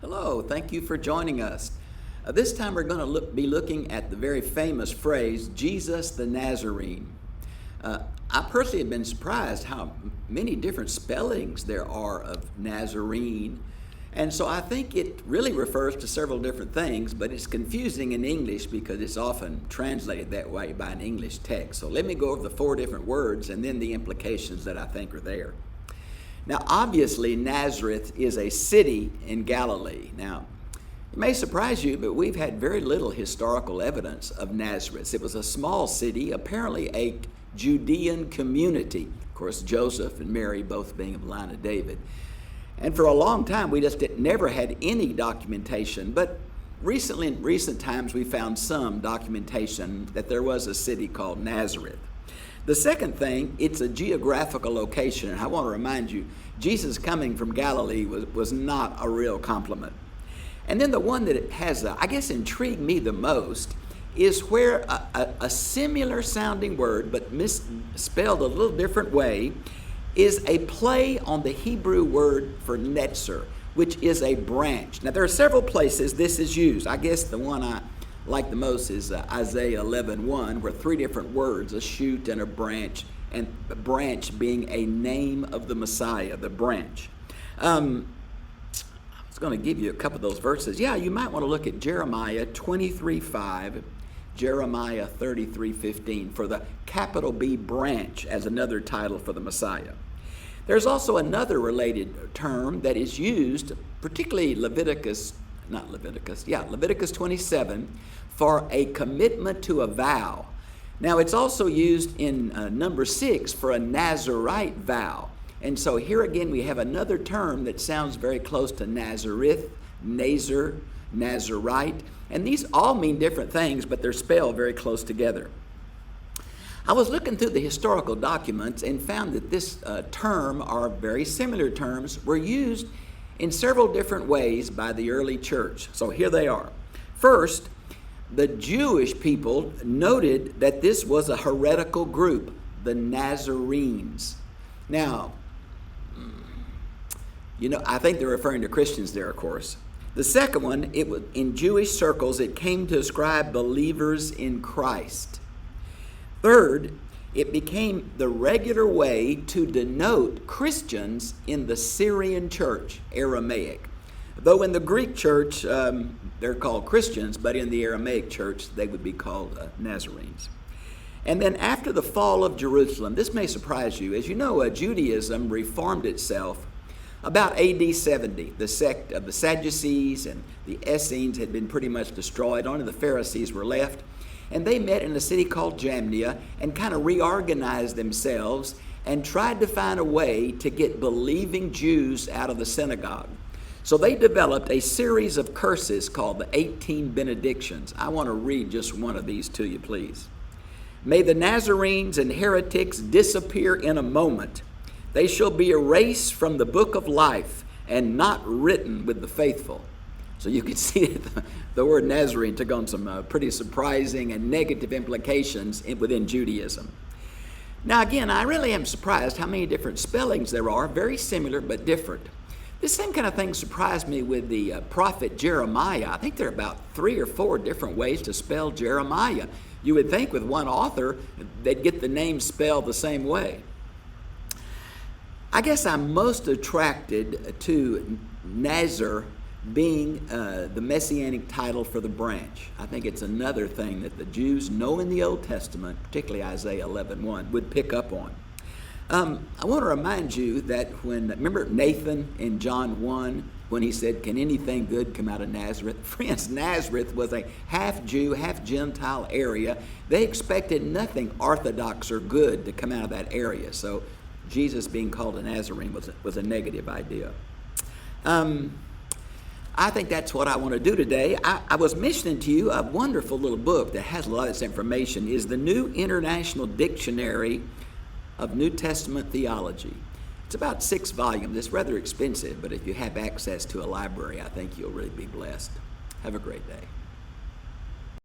Hello, thank you for joining us. This time we're going to be looking at the very famous phrase, Jesus the Nazarene. I personally have been surprised how many different spellings there are of Nazarene. And so I think it really refers to several different things, but it's confusing in English because it's often translated that way by an English text. So let me go over the four different words and then the implications that I think are there. Now, obviously, Nazareth is a city in Galilee. Now, it may surprise you, but we've had very little historical evidence of Nazareth. It was a small city, apparently a Judean community. Of course, Joseph and Mary both being of the line of David. And for a long time, we just never had any documentation. But recently, in recent times, we found some documentation that there was a city called Nazareth. The second thing, it's a geographical location. And I want to remind you, Jesus coming from Galilee was not a real compliment. And then the one that has, I guess, intrigued me the most is where a similar sounding word, but misspelled a little different way, is a play on the Hebrew word for netzer, which is a branch. Now, there are several places this is used. I guess the one I like the most is Isaiah 11:1, where three different words, a shoot and a branch being a name of the Messiah, the branch. I was going to give you a couple of those verses. Yeah, you might want to look at Jeremiah 23:5, Jeremiah 33:15 for the capital B branch as another title for the Messiah. There's also another related term that is used, particularly Leviticus 27, for a commitment to a vow. Now, it's also used in number 6 for a Nazarite vow. And so here again, we have another term that sounds very close to Nazareth, Nazir, Nazarite. And these all mean different things, but they're spelled very close together. I was looking through the historical documents and found that this term, or very similar terms, were used in several different ways by the early church. So here they are. First, the Jewish people noted that this was a heretical group, the Nazarenes. Now, I think they're referring to Christians there, of course. The second one, in Jewish circles, it came to describe believers in Christ. Third, it became the regular way to denote Christians in the Syrian church, Aramaic. Though in the Greek church, they're called Christians, but in the Aramaic church, they would be called Nazarenes. And then after the fall of Jerusalem, this may surprise you. As you know, Judaism reformed itself about AD 70. The sect of the Sadducees and the Essenes had been pretty much destroyed. Only the Pharisees were left. And they met in a city called Jamnia and kind of reorganized themselves and tried to find a way to get believing Jews out of the synagogue. So they developed a series of curses called the 18 Benedictions. I want to read just one of these to you, please. May the Nazarenes and heretics disappear in a moment. They shall be erased from the book of life and not written with the faithful. So you can see that the word Nazarene took on some pretty surprising and negative implications within Judaism. Now again, I really am surprised how many different spellings there are, very similar but different. This same kind of thing surprised me with the prophet Jeremiah. I think there are about 3 or 4 different ways to spell Jeremiah. You would think with one author, they'd get the name spelled the same way. I guess I'm most attracted to Nazar being the Messianic title for the branch. I think it's another thing that the Jews know in the Old Testament, particularly Isaiah 11:1, would pick up on. I want to remind you that remember Nathan in John 1, when he said, can anything good come out of Nazareth? Friends, Nazareth was a half Jew, half Gentile area. They expected nothing orthodox or good to come out of that area. So Jesus being called a Nazarene was a negative idea. I think that's what I want to do today. I was mentioning to you a wonderful little book that has a lot of this information, is the New International Dictionary of New Testament Theology. It's about 6 volumes. It's rather expensive, but if you have access to a library, I think you'll really be blessed. Have a great day.